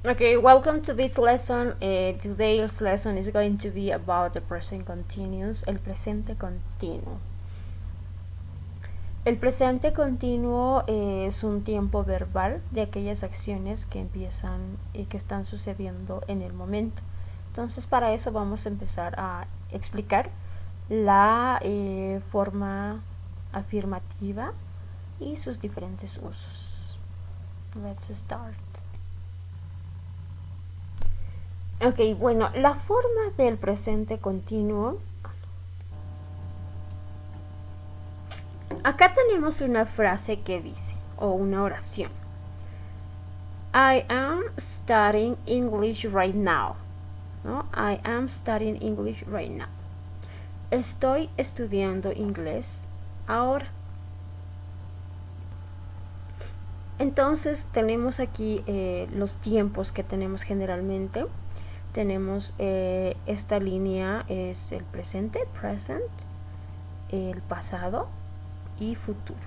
Okay, welcome to this lesson. Today's lesson is going to be about the present continuous, el presente continuo. El presente continuo es un tiempo verbal de aquellas acciones que empiezan y que están sucediendo en el momento. Entonces, para eso vamos a empezar a explicar la forma afirmativa y sus diferentes usos. Let's start. Ok, bueno, la forma del presente continuo. Acá tenemos una frase que dice, o una oración. I am studying English right now. ¿No? I am studying English right now. Estoy estudiando inglés ahora. Entonces tenemos aquí los tiempos que tenemos generalmente. Tenemos esta línea es el presente, present, el pasado y futuro.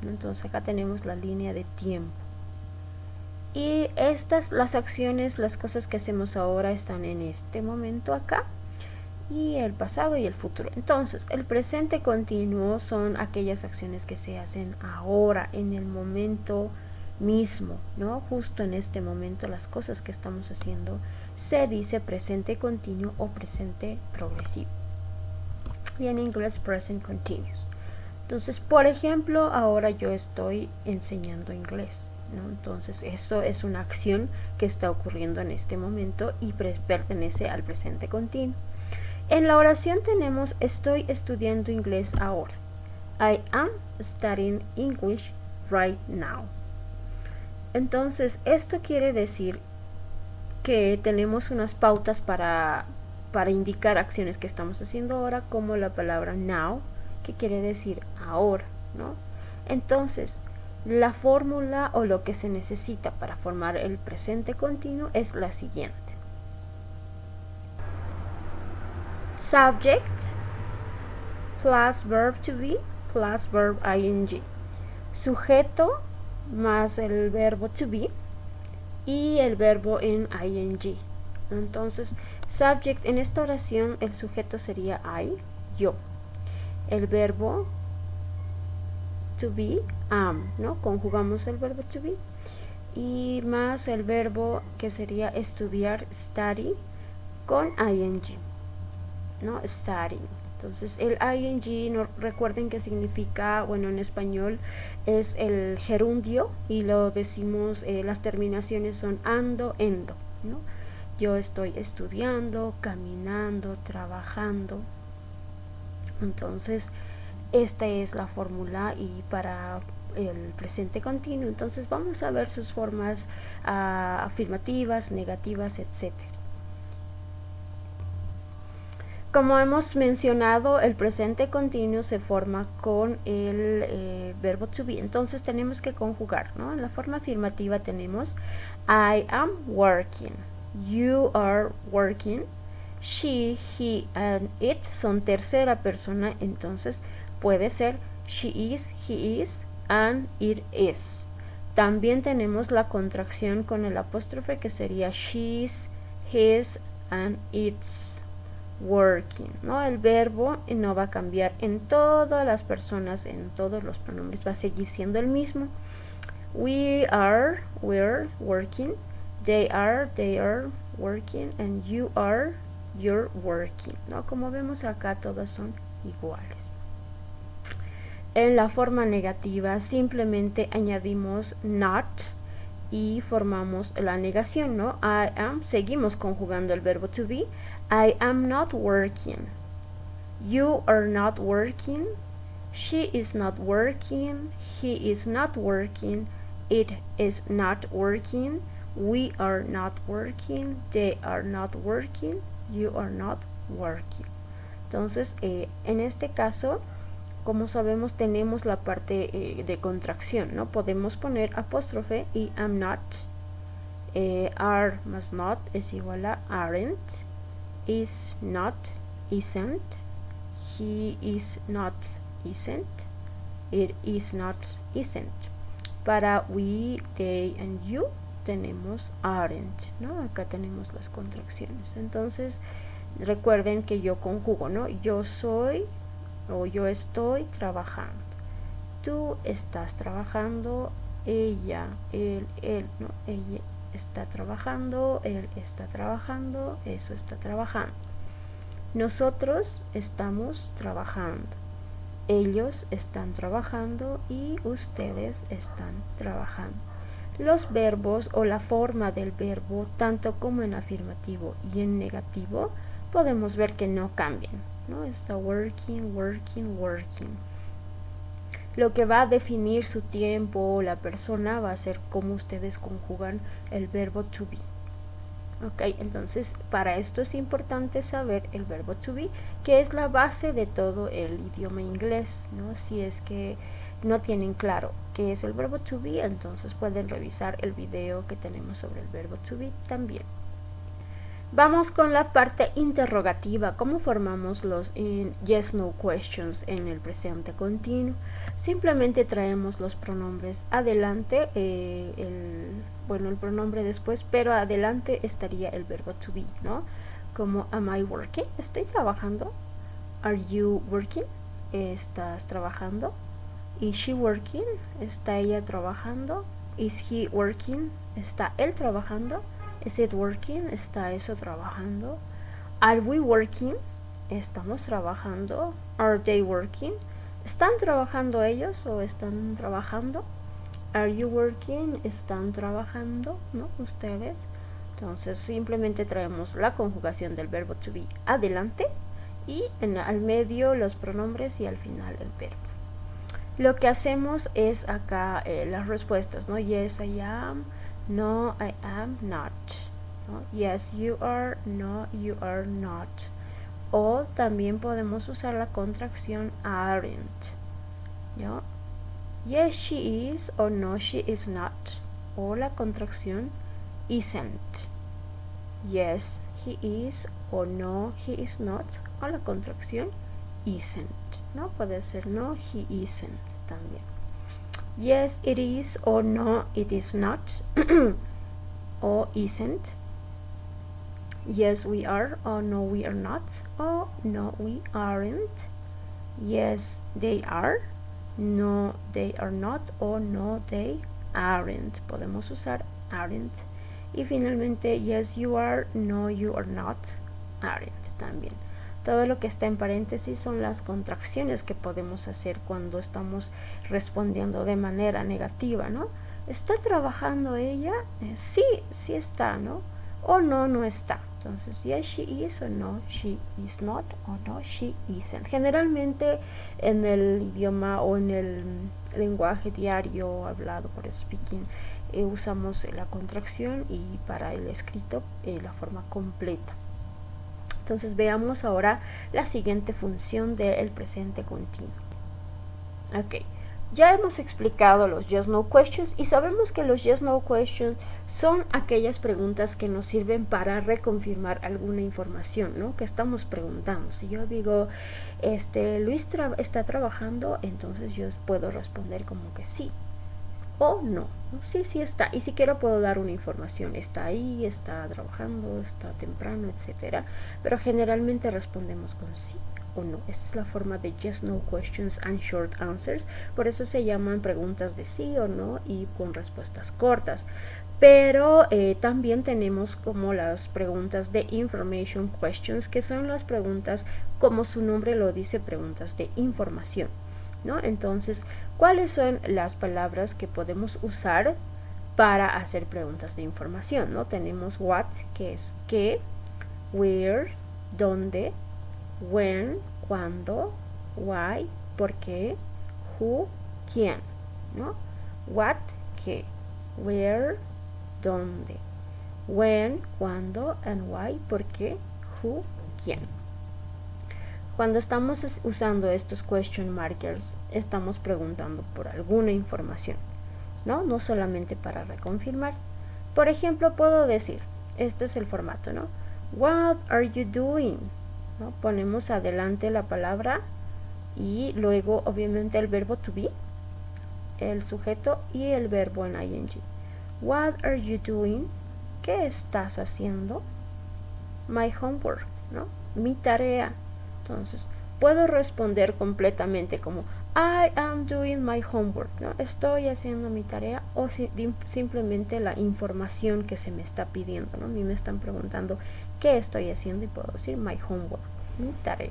Entonces acá tenemos la línea de tiempo. Y las acciones, las cosas que hacemos ahora están en este momento acá. Y el pasado y el futuro. Entonces, el presente continuo son aquellas acciones que se hacen ahora, en el momento mismo, ¿no? Justo en este momento, las cosas que estamos haciendo se dice presente continuo o presente progresivo. Y en inglés, present continuous. Entonces, por ejemplo, ahora yo estoy enseñando inglés, ¿no? Entonces, eso es una acción que está ocurriendo en este momento y pertenece al presente continuo. En la oración tenemos estoy estudiando inglés ahora. I am studying English right now. Entonces, esto quiere decir que tenemos unas pautas para indicar acciones que estamos haciendo ahora, como la palabra now, que quiere decir ahora, ¿no? Entonces, la fórmula o lo que se necesita para formar el presente continuo es la siguiente. Subject plus verb to be plus verb ing. Sujeto más el verbo to be y el verbo en ing. Entonces, subject en esta oración el sujeto sería I, yo. El verbo to be, am, ¿no? Conjugamos el verbo to be y más el verbo que sería estudiar, study, con ing, ¿no? Studying. Entonces el ing, no, recuerden que significa, bueno, en español es el gerundio y lo decimos, las terminaciones son ando, endo, ¿no? Yo estoy estudiando, caminando, trabajando. Entonces esta es la fórmula y para el presente continuo. Entonces vamos a ver sus formas afirmativas, negativas, etcétera. Como hemos mencionado, el presente continuo se forma con el verbo to be. Entonces tenemos que conjugar, ¿no? En la forma afirmativa tenemos I am working, you are working, she, he and it son tercera persona. Entonces puede ser she is, he is and it is. También tenemos la contracción con el apóstrofe que sería she's, his and its. Working, ¿no? El verbo no va a cambiar en todas las personas, en todos los pronombres, va a seguir siendo el mismo. We're working, they are working, and you're working, ¿no? Como vemos acá todas son iguales. En la forma negativa simplemente añadimos not y formamos la negación, ¿no? I am, seguimos conjugando el verbo to be. I am not working. You are not working. She is not working. He is not working. It is not working. We are not working. They are not working. You are not working. Entonces, en este caso, como sabemos, tenemos la parte de contracción, ¿no? Podemos poner apóstrofe y am not. Are más not es igual a aren't. Is not, isn't. He is not, isn't. It is not, isn't. Para we, they and you tenemos aren't, ¿no? Acá tenemos las contracciones. Entonces, recuerden que yo conjugo, ¿no? Yo soy o yo estoy trabajando. Tú estás trabajando, ella, él, ¿no? Ella está trabajando, él está trabajando, eso está trabajando. Nosotros estamos trabajando. Ellos están trabajando y ustedes están trabajando. Los verbos o la forma del verbo, tanto como en afirmativo y en negativo, podemos ver que no cambian, ¿no? Está working, working, working. Lo que va a definir su tiempo o la persona va a ser cómo ustedes conjugan el verbo to be. Ok, entonces para esto es importante saber el verbo to be, que es la base de todo el idioma inglés, ¿no? Si es que no tienen claro qué es el verbo to be, entonces pueden revisar el video que tenemos sobre el verbo to be también. Vamos con la parte interrogativa, cómo formamos los yes-no questions en el presente continuo. Simplemente traemos los pronombres adelante, el pronombre después, pero adelante estaría el verbo to be, ¿no? Como am I working? ¿Estoy trabajando? Are you working? ¿Estás trabajando? Is she working? ¿Está ella trabajando? Is he working? ¿Está él trabajando? Is it working? ¿Está eso trabajando? Are we working? ¿Estamos trabajando? Are they working? ¿Están trabajando ellos o están trabajando? Are you working? ¿Están trabajando? ¿No? ¿Ustedes? Entonces simplemente traemos la conjugación del verbo to be adelante y al medio los pronombres y al final el verbo. Lo que hacemos es acá las respuestas, ¿no? Yes, I am. No, I am not. ¿No? Yes, you are. No, you are not. O también podemos usar la contracción aren't, ¿no? Yes, she is. O no, she is not. O la contracción isn't. Yes, he is. O no, he is not. O la contracción isn't, ¿no? Puede ser no, he isn't también. Yes, it is, or no, it is not, or isn't. Yes, we are, or no, we are not, or no, we aren't. Yes, they are, no, they are not, or no, they aren't. Podemos usar aren't. Y finalmente, yes, you are, no, you are not, aren't también. Todo lo que está en paréntesis son las contracciones que podemos hacer cuando estamos respondiendo de manera negativa, ¿no? ¿Está trabajando ella? Sí, sí está, ¿no? O no, no está. Entonces, yes, she is, o no, she is not, o no, she isn't. Generalmente en el idioma o en el lenguaje diario hablado por speaking usamos la contracción y para el escrito la forma completa. Entonces veamos ahora la siguiente función del presente continuo. Ok, ya hemos explicado los yes-no questions y sabemos que los yes-no questions son aquellas preguntas que nos sirven para reconfirmar alguna información, ¿no? Que estamos preguntando. Si yo digo, Luis está trabajando, entonces yo puedo responder como que sí o no. Sí, sí está. Y si quiero puedo dar una información. Está ahí, está trabajando, está temprano, etcétera. Pero generalmente respondemos con sí o no. Esta es la forma de yes, no questions and short answers. Por eso se llaman preguntas de sí o no y con respuestas cortas. Pero también tenemos como las preguntas de information questions, que son las preguntas, como su nombre lo dice, preguntas de información, ¿no? Entonces, ¿cuáles son las palabras que podemos usar para hacer preguntas de información, ¿no? Tenemos what, que es qué, where, dónde, when, cuándo, why, por qué, who, quién, ¿no? What, qué, where, dónde, when, cuándo, and why, por qué, who, quién. Cuando estamos usando estos question markers, estamos preguntando por alguna información, ¿no? No solamente para reconfirmar. Por ejemplo, puedo decir, este es el formato, ¿no? What are you doing? ¿No? Ponemos adelante la palabra y luego, obviamente, el verbo to be, el sujeto y el verbo en ing. What are you doing? ¿Qué estás haciendo? My homework, ¿no? Mi tarea. Entonces, puedo responder completamente como I am doing my homework, ¿no? Estoy haciendo mi tarea, o simplemente la información que se me está pidiendo, ¿no? A mí me están preguntando qué estoy haciendo y puedo decir my homework, mi tarea.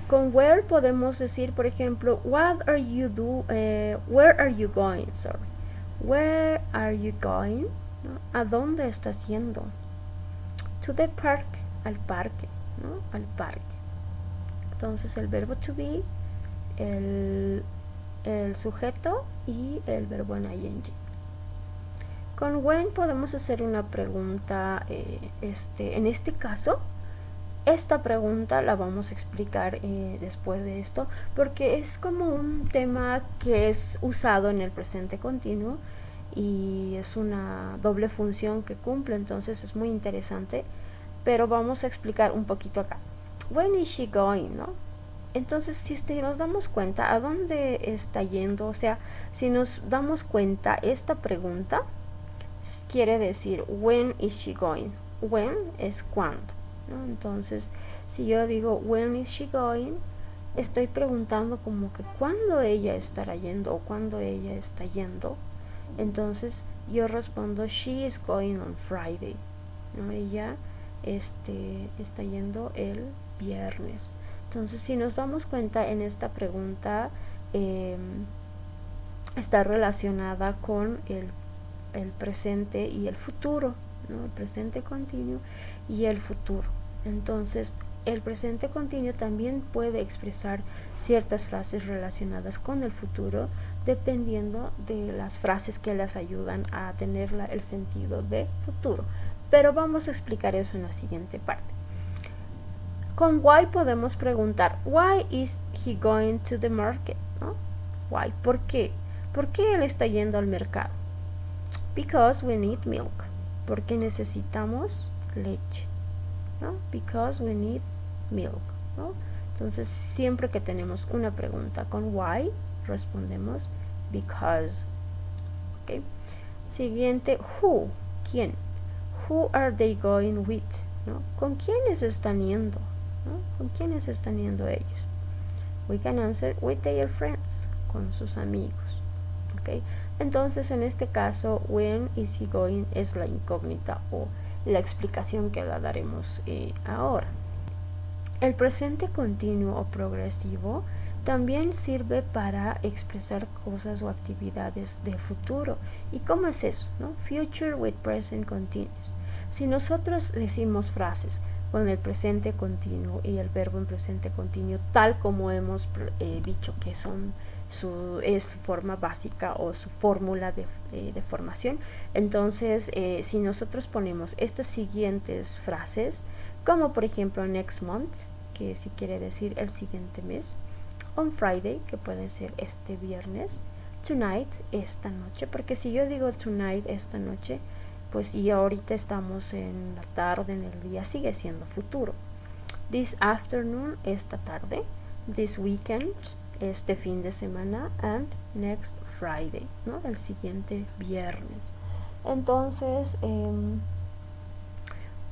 Con where podemos decir, por ejemplo, where are you going? Sorry. Where are you going? ¿No? ¿A dónde estás yendo? To the park, al parque, ¿no? Al parque. Entonces el verbo to be, el sujeto y el verbo en ing. Con when podemos hacer una pregunta, en este caso, esta pregunta la vamos a explicar después de esto, porque es como un tema que es usado en el presente continuo y es una doble función que cumple, entonces es muy interesante, pero vamos a explicar un poquito acá. When is she going, ¿no? Entonces, si nos damos cuenta a dónde está yendo, o sea, si nos damos cuenta, esta pregunta quiere decir when is she going. When es cuándo, ¿no? Entonces, si yo digo when is she going, estoy preguntando como que cuándo ella estará yendo o cuándo ella está yendo. Entonces, yo respondo she is going on Friday, ¿no? Ella está yendo el viernes. Entonces, si nos damos cuenta, en esta pregunta está relacionada con el presente y el futuro, ¿no? El presente continuo y el futuro. Entonces, el presente continuo también puede expresar ciertas frases relacionadas con el futuro, dependiendo de las frases que las ayudan a tener el sentido de futuro. Pero vamos a explicar eso en la siguiente parte. Con why podemos preguntar, why is he going to the market? ¿No? Why, ¿por qué? ¿Por qué él está yendo al mercado? Because we need milk. Porque necesitamos leche, ¿no? Because we need milk, ¿no? Entonces, siempre que tenemos una pregunta con why, respondemos because. ¿Okay? Siguiente, who, ¿quién? Who are they going with? ¿No? ¿Con quiénes están yendo? ¿No? ¿Con quiénes están yendo ellos? We can answer with their friends, con sus amigos. ¿Okay? Entonces, en este caso, when is he going es la incógnita o la explicación que la daremos ahora. El presente continuo o progresivo también sirve para expresar cosas o actividades de futuro. ¿Y cómo es eso? ¿No? Future with present continuous. Si nosotros decimos frases con el presente continuo y el verbo en presente continuo, tal como hemos dicho que es su forma básica o su fórmula de formación, entonces si nosotros ponemos estas siguientes frases, como por ejemplo next month, que sí quiere decir el siguiente mes, on Friday, que puede ser este viernes, tonight, esta noche, porque si yo digo tonight, esta noche, pues y ahorita estamos en la tarde, en el día, sigue siendo futuro. This afternoon, esta tarde. This weekend, este fin de semana. And next Friday, ¿no? El siguiente viernes. Entonces,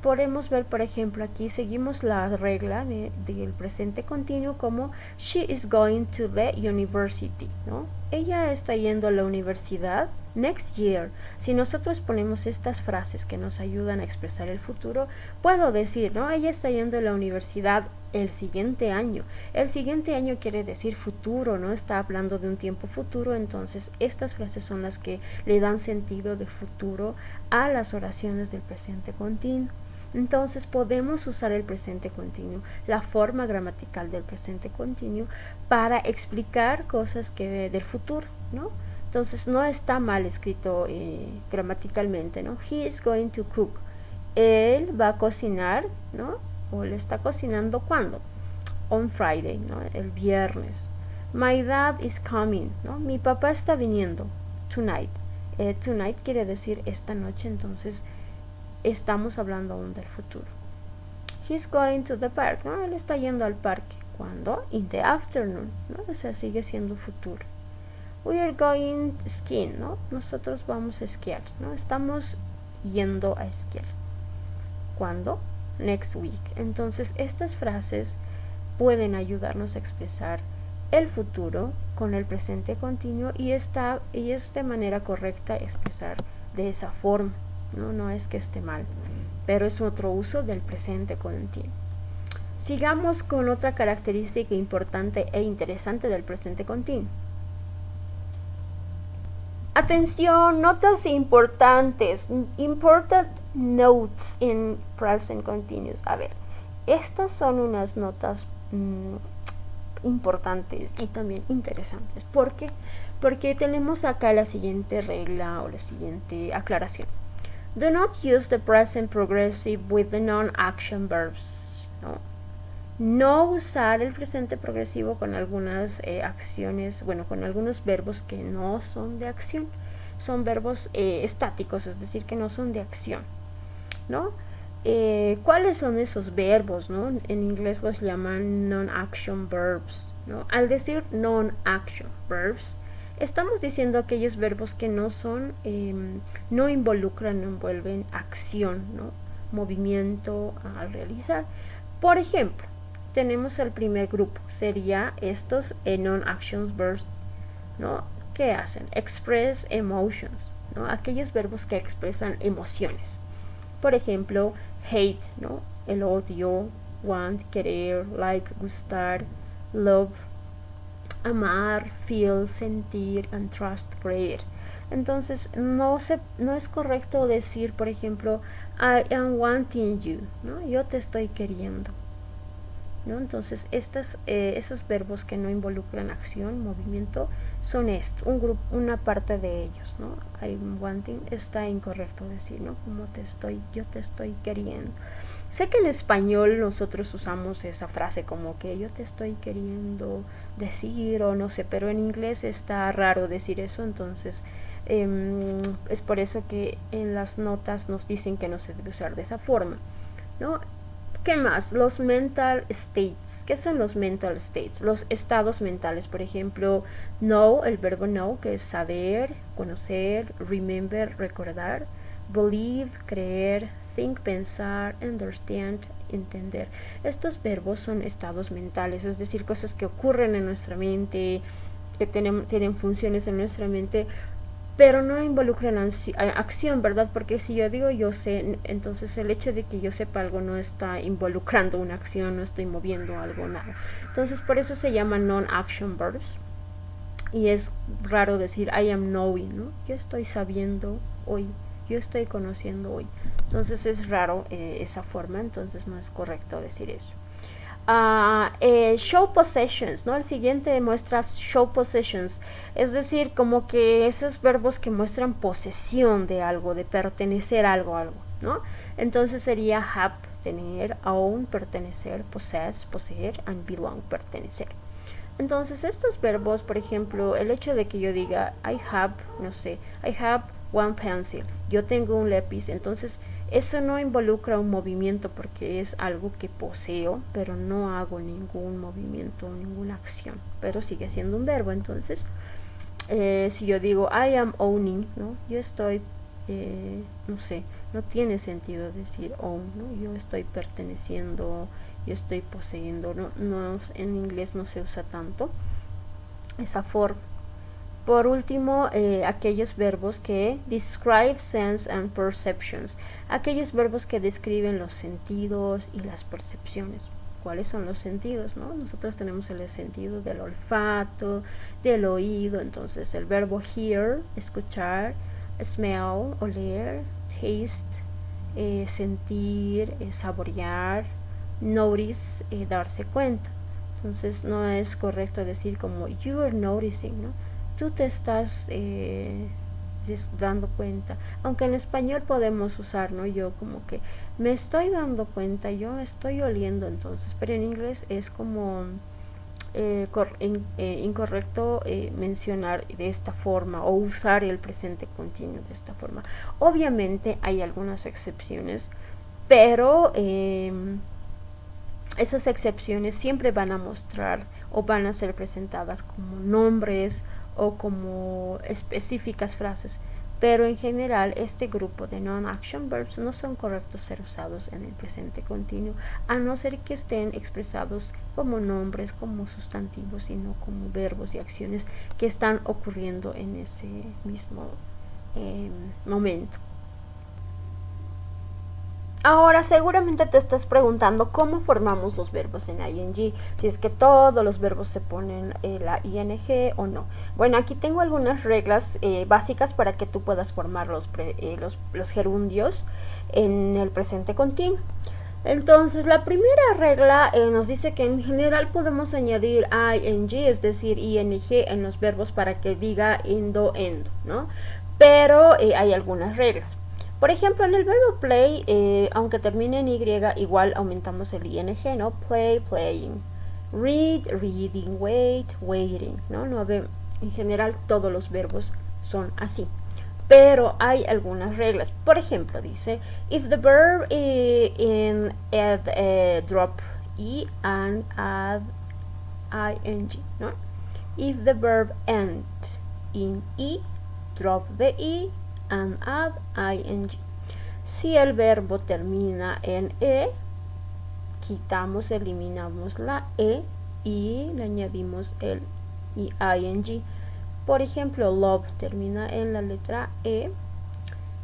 podemos ver, por ejemplo, aquí seguimos la regla del presente continuo como she is going to the university, ¿no? Ella está yendo a la universidad next year. Si nosotros ponemos estas frases que nos ayudan a expresar el futuro, puedo decir, ¿no? Ella está yendo a la universidad el siguiente año. El siguiente año quiere decir futuro, ¿no? Está hablando de un tiempo futuro, entonces estas frases son las que le dan sentido de futuro a las oraciones del presente continuo. Entonces podemos usar el presente continuo, la forma gramatical del presente continuo, para explicar cosas del futuro, ¿no? Entonces no está mal escrito gramaticalmente, ¿no? He is going to cook. Él va a cocinar, ¿no? O él está cocinando, ¿cuándo? On Friday, ¿no? El viernes. My dad is coming, ¿no? Mi papá está viniendo. Tonight. Tonight quiere decir esta noche, entonces estamos hablando aún del futuro. He's going to the park, ¿no? Él está yendo al parque. ¿Cuándo? In the afternoon, ¿no? O sea, sigue siendo futuro. We are going skiing, ¿no? Nosotros vamos a esquiar, ¿no? Estamos yendo a esquiar. ¿Cuándo? Next week. Entonces, estas frases pueden ayudarnos a expresar el futuro con el presente continuo y es de manera correcta expresar de esa forma, ¿no? No es que esté mal, pero es otro uso del presente continuo. Sigamos con otra característica importante e interesante del presente continuo. Atención, notas importantes. Important notes in present continuous. A ver, estas son unas notas importantes y también interesantes. ¿Por qué? Porque tenemos acá la siguiente regla o la siguiente aclaración. Do not use the present progressive with the non-action verbs. No usar el presente progresivo con algunas acciones, bueno, con algunos verbos que no son de acción. Son verbos estáticos, es decir, que no son de acción, ¿no? ¿Cuáles son esos verbos, no? En inglés los llaman non-action verbs, ¿no? Al decir non-action verbs, estamos diciendo aquellos verbos que no son, no involucran, no envuelven acción, ¿no? Movimiento al realizar. Por ejemplo, tenemos el primer grupo, sería estos non-action verbs, ¿no? ¿Qué hacen? Express emotions, ¿no? Aquellos verbos que expresan emociones. Por ejemplo, hate, ¿no? El odio, want, querer, like, gustar, love, amar, feel, sentir, and trust, creer. Entonces, no es correcto decir, por ejemplo, I am wanting you, ¿no? Yo te estoy queriendo, ¿no? Entonces, esos verbos que no involucran acción, movimiento, son una parte de ellos, ¿no? I'm wanting, está incorrecto decir, ¿no? Yo te estoy queriendo. Sé que en español nosotros usamos esa frase como que yo te estoy queriendo decir o no sé, pero en inglés está raro decir eso, entonces es por eso que en las notas nos dicen que no se debe usar de esa forma, ¿no? ¿Qué más? Los mental states. ¿Qué son los mental states? Los estados mentales. Por ejemplo, know, el verbo know, que es saber, conocer, remember, recordar, believe, creer, think, pensar, understand, entender. Estos verbos son estados mentales, es decir, cosas que ocurren en nuestra mente, que tienen funciones en nuestra mente, pero no involucran acción, ¿verdad? Porque si yo digo yo sé, entonces el hecho de que yo sepa algo no está involucrando una acción, no estoy moviendo algo, nada. Entonces por eso se llaman non-action verbs. Y es raro decir I am knowing, ¿no? Yo estoy sabiendo hoy, yo estoy conociendo hoy. Entonces es raro esa forma, entonces no es correcto decir eso. Show possessions, ¿no? El siguiente muestra show possessions, es decir, como que esos verbos que muestran posesión de algo, de pertenecer a algo, ¿no? Entonces sería have, tener, own, pertenecer, possess, poseer, and belong, pertenecer. Entonces estos verbos, por ejemplo, el hecho de que yo diga I have, no sé, I have one pencil, yo tengo un lápiz, entonces eso no involucra un movimiento porque es algo que poseo, pero no hago ningún movimiento, ninguna acción, pero sigue siendo un verbo. Entonces, si yo digo I am owning, ¿no? Yo estoy, no sé, no tiene sentido decir own, ¿no? Yo estoy perteneciendo, yo estoy poseyendo, no, en inglés no se usa tanto esa forma. Por último, aquellos verbos que describe sense and perceptions, aquellos verbos que describen los sentidos y las percepciones. ¿Cuáles son los sentidos, no? Nosotros tenemos el sentido del olfato, del oído, entonces el verbo hear, escuchar, smell, oler, taste, sentir, saborear, notice, darse cuenta. Entonces no es correcto decir como you are noticing, ¿no? Tú te estás dando cuenta, aunque en español podemos usar, ¿no? Yo como que me estoy dando cuenta, yo estoy oliendo, entonces, pero en inglés es como incorrecto mencionar de esta forma o usar el presente continuo de esta forma. Obviamente hay algunas excepciones, pero esas excepciones siempre van a mostrar o van a ser presentadas como nombres o como específicas frases, pero en general este grupo de non-action verbs no son correctos ser usados en el presente continuo, a no ser que estén expresados como nombres, como sustantivos, sino como verbos y acciones que están ocurriendo en ese mismo momento. Ahora seguramente te estás preguntando cómo formamos los verbos en ing, si es que todos los verbos se ponen la ing o no. Bueno, aquí tengo algunas reglas básicas para que tú puedas formar los gerundios en el presente continuo. Entonces la primera regla nos dice que en general podemos añadir ing, es decir, ing en los verbos para que diga endo, ¿no? Pero hay algunas reglas. Por ejemplo, en el verbo play, aunque termine en y, igual aumentamos el ing, ¿no? Play, playing. Read, reading. Wait, waiting, ¿no? En general, todos los verbos son así. Pero hay algunas reglas. Por ejemplo, dice, if the verb in add, drop e and add ing, ¿no? If the verb end in e, drop the e and add ing. Si el verbo termina en eliminamos la e y le añadimos el ing. Por ejemplo, love termina en la letra e,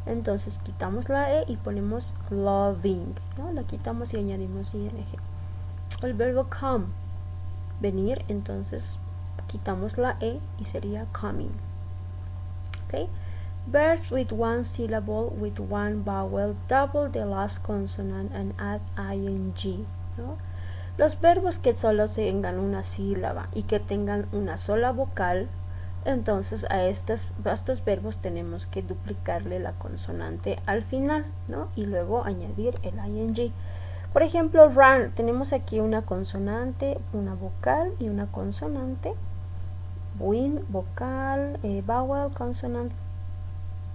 entonces quitamos la e y ponemos loving, ¿no? La quitamos y añadimos ing. El verbo come, venir, entonces quitamos la e y sería coming. ¿Ok? Verbs with one syllable, with one vowel, double the last consonant and add ing, ¿no? Los verbos que solo tengan una sílaba y que tengan una sola vocal, entonces a estos verbos tenemos que duplicarle la consonante al final, ¿no? Y luego añadir el ing. Por ejemplo, run, tenemos aquí una consonante, una vocal y una consonante. Win, vocal, vowel, consonant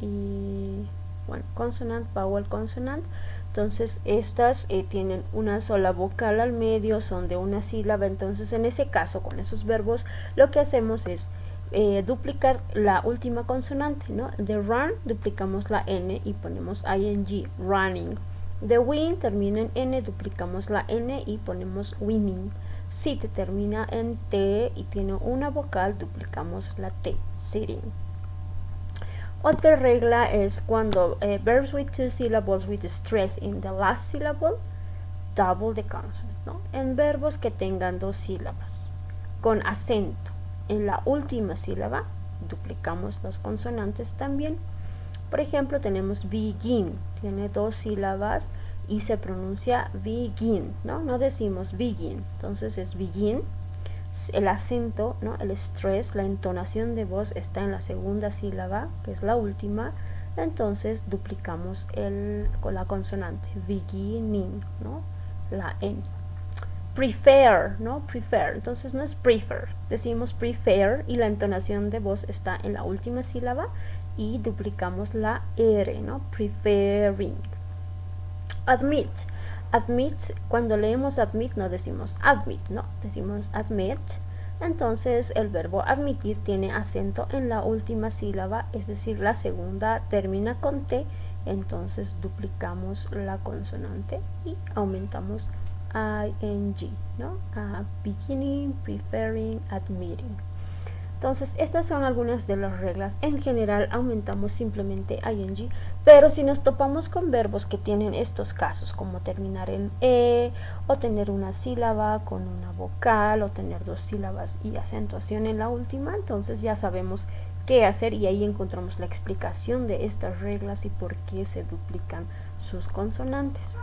y bueno, consonant, vowel, consonant. Entonces estas tienen una sola vocal al medio, son de una sílaba. Entonces en ese caso, con esos verbos, lo que hacemos es duplicar la última consonante, ¿no? De run duplicamos la n y ponemos ing, running. De win termina en n, duplicamos la n y ponemos winning. Sit termina en t y tiene una vocal, duplicamos la t, sitting. Otra regla es cuando verbs with two syllables with stress in the last syllable, double the consonant, ¿no? En verbos que tengan dos sílabas con acento en la última sílaba, duplicamos las consonantes también. Por ejemplo, tenemos begin, tiene dos sílabas y se pronuncia begin, ¿no? No decimos begin, entonces es begin. El acento, ¿no? El stress, la entonación de voz está en la segunda sílaba, que es la última, entonces duplicamos con la consonante, beginning, ¿no? La N. Prefer, ¿no? Prefer, entonces no es prefer, decimos prefer y la entonación de voz está en la última sílaba y duplicamos la R, ¿no? Preferring. Admit. Admit, cuando leemos admit no decimos admit, no, decimos admit. Entonces el verbo admitir tiene acento en la última sílaba, es decir, la segunda termina con T, entonces duplicamos la consonante y aumentamos ing, ¿no? Beginning, preferring, admitting. Entonces estas son algunas de las reglas. En general aumentamos simplemente ing, pero si nos topamos con verbos que tienen estos casos, como terminar en e, o tener una sílaba con una vocal, o tener dos sílabas y acentuación en la última, entonces ya sabemos qué hacer y ahí encontramos la explicación de estas reglas y por qué se duplican sus consonantes.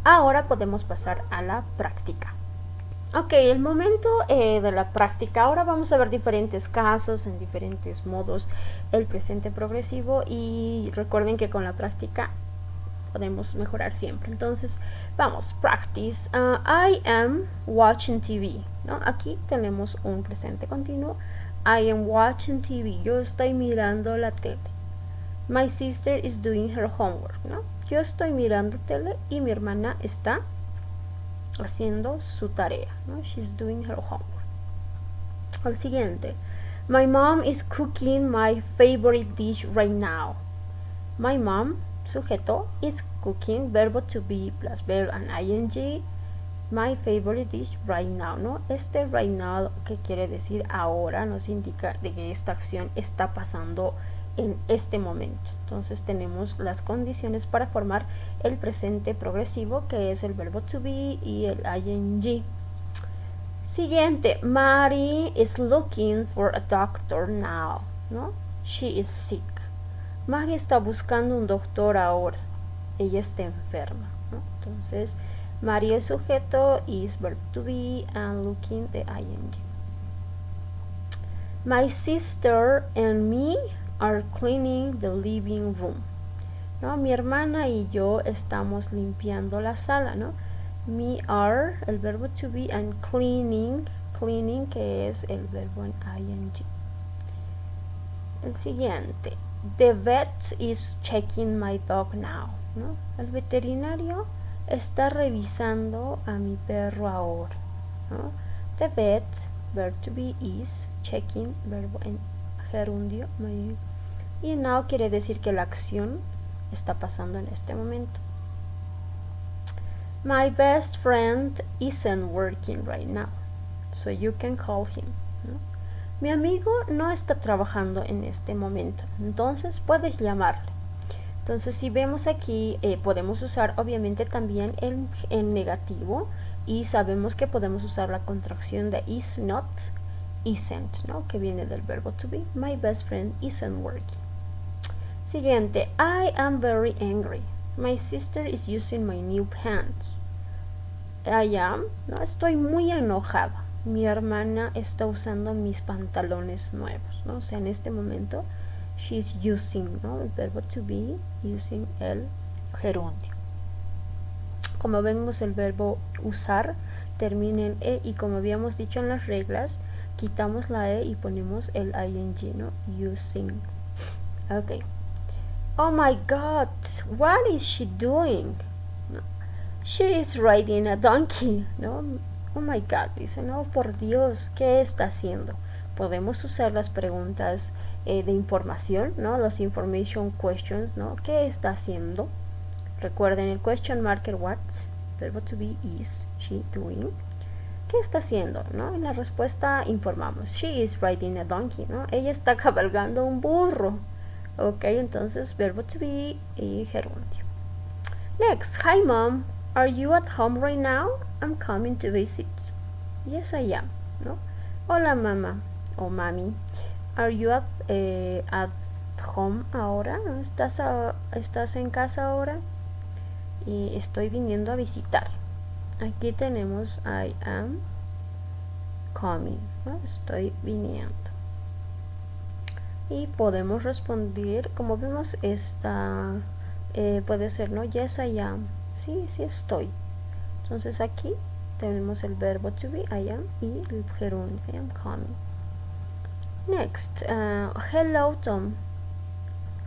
Ahora podemos pasar a la práctica. Ok, el momento de la práctica. Ahora vamos a ver diferentes casos en diferentes modos el presente progresivo y recuerden que con la práctica podemos mejorar siempre. Entonces vamos, practice. I am watching TV, ¿no? Aquí tenemos un presente continuo. I am watching TV, yo estoy mirando la tele. My sister is doing her homework, ¿no? Yo estoy mirando tele y mi hermana está haciendo su tarea, ¿no? She's doing her homework. Al siguiente, My mom is cooking my favorite dish right now. My mom, sujeto, is cooking, verbo to be plus verb and ing. My favorite dish right now, ¿no? Este right now, que quiere decir ahora, nos indica de que esta acción está pasando en este momento. Entonces tenemos las condiciones para formar el presente progresivo, que es el verbo to be y el ing. Siguiente, Mary is looking for a doctor now, ¿no? She is sick. Mary está buscando un doctor ahora. Ella está enferma, ¿no? Entonces, Mary es sujeto, is verb to be, and looking the ing. My sister and me are cleaning the living room, ¿no? Mi hermana y yo estamos limpiando la sala, ¿no? Me are, el verbo to be, and cleaning, que es el verbo en ing. El siguiente, the vet is checking my dog now, ¿no? El veterinario está revisando a mi perro ahora, ¿no? The vet, verb to be, is checking, verbo en gerundio, y now quiere decir que la acción está pasando en este momento. My best friend isn't working right now, so you can call him, ¿no? Mi amigo no está trabajando en este momento, entonces puedes llamarle. Entonces, si vemos aquí, podemos usar obviamente también el negativo, y sabemos que podemos usar la contracción de is not, isn't, ¿no? Que viene del verbo to be. My best friend isn't working. Siguiente, I am very angry. My sister is using my new pants. I am, ¿no? Estoy muy enojada. Mi hermana está usando mis pantalones nuevos, ¿no? O sea, en este momento, she's using, ¿no? El verbo to be, using el gerundio. Como vemos, el verbo usar termina en e, y como habíamos dicho en las reglas, quitamos la e y ponemos el ing, ¿no? Using. Ok. Oh my God, what is she doing? No. She is riding a donkey, ¿no? Oh my God, dice, no, por Dios, ¿qué está haciendo? Podemos usar las preguntas de información, ¿no? Los information questions, ¿no? ¿Qué está haciendo? Recuerden el question marker what, verbo to be, is she doing? ¿Qué está haciendo? ¿No? En la respuesta informamos. She is riding a donkey, ¿no? Ella está cabalgando un burro. Ok, entonces verbo to be y gerundio. Next, hi mom, are you at home right now? I'm coming to visit. Yes, I am, ¿no? Hola mamá o mami, are you at home ahora? ¿Estás en casa ahora? Y estoy viniendo a visitar. Aquí tenemos I am coming, ¿no? Estoy viniendo. Y podemos responder, como vemos, esta puede ser, ¿no? Yes, I am. Sí, sí estoy. Entonces aquí tenemos el verbo to be, I am, y el gerundio, I am coming. Next, hello Tom.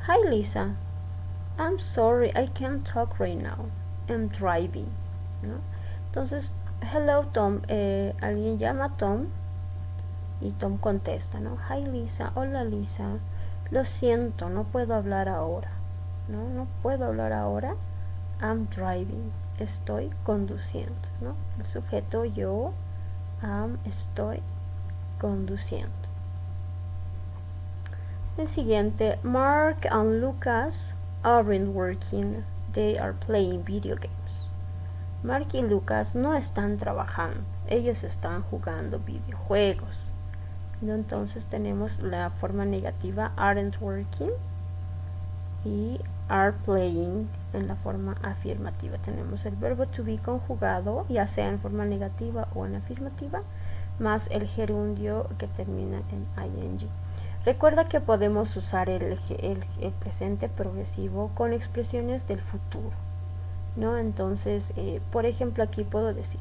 Hi Lisa. I'm sorry, I can't talk right now. I'm driving, ¿no? Entonces, hello Tom, alguien llama a Tom y Tom contesta, ¿no? Hi Lisa, hola Lisa, lo siento, no puedo hablar ahora, ¿no? No puedo hablar ahora. I'm driving, estoy conduciendo, ¿no? El sujeto yo, estoy conduciendo. El siguiente, Mark and Lucas aren't working, they are playing video games. Mark y Lucas no están trabajando, ellos están jugando videojuegos. Entonces tenemos la forma negativa aren't working y are playing en la forma afirmativa. Tenemos el verbo to be conjugado, ya sea en forma negativa o en afirmativa, más el gerundio que termina en ing. Recuerda que podemos usar el presente progresivo con expresiones del futuro, ¿no? Entonces, por ejemplo, aquí puedo decir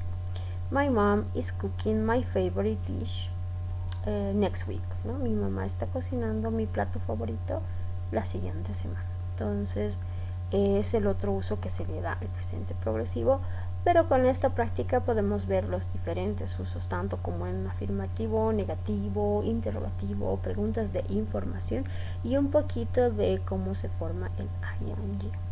My mom is cooking my favorite dish next week, ¿no? Mi mamá está cocinando mi plato favorito la siguiente semana. Entonces, es el otro uso que se le da al presente progresivo pero con esta práctica podemos ver los diferentes usos, tanto como en afirmativo, negativo, interrogativo, preguntas de información y un poquito de cómo se forma el ing.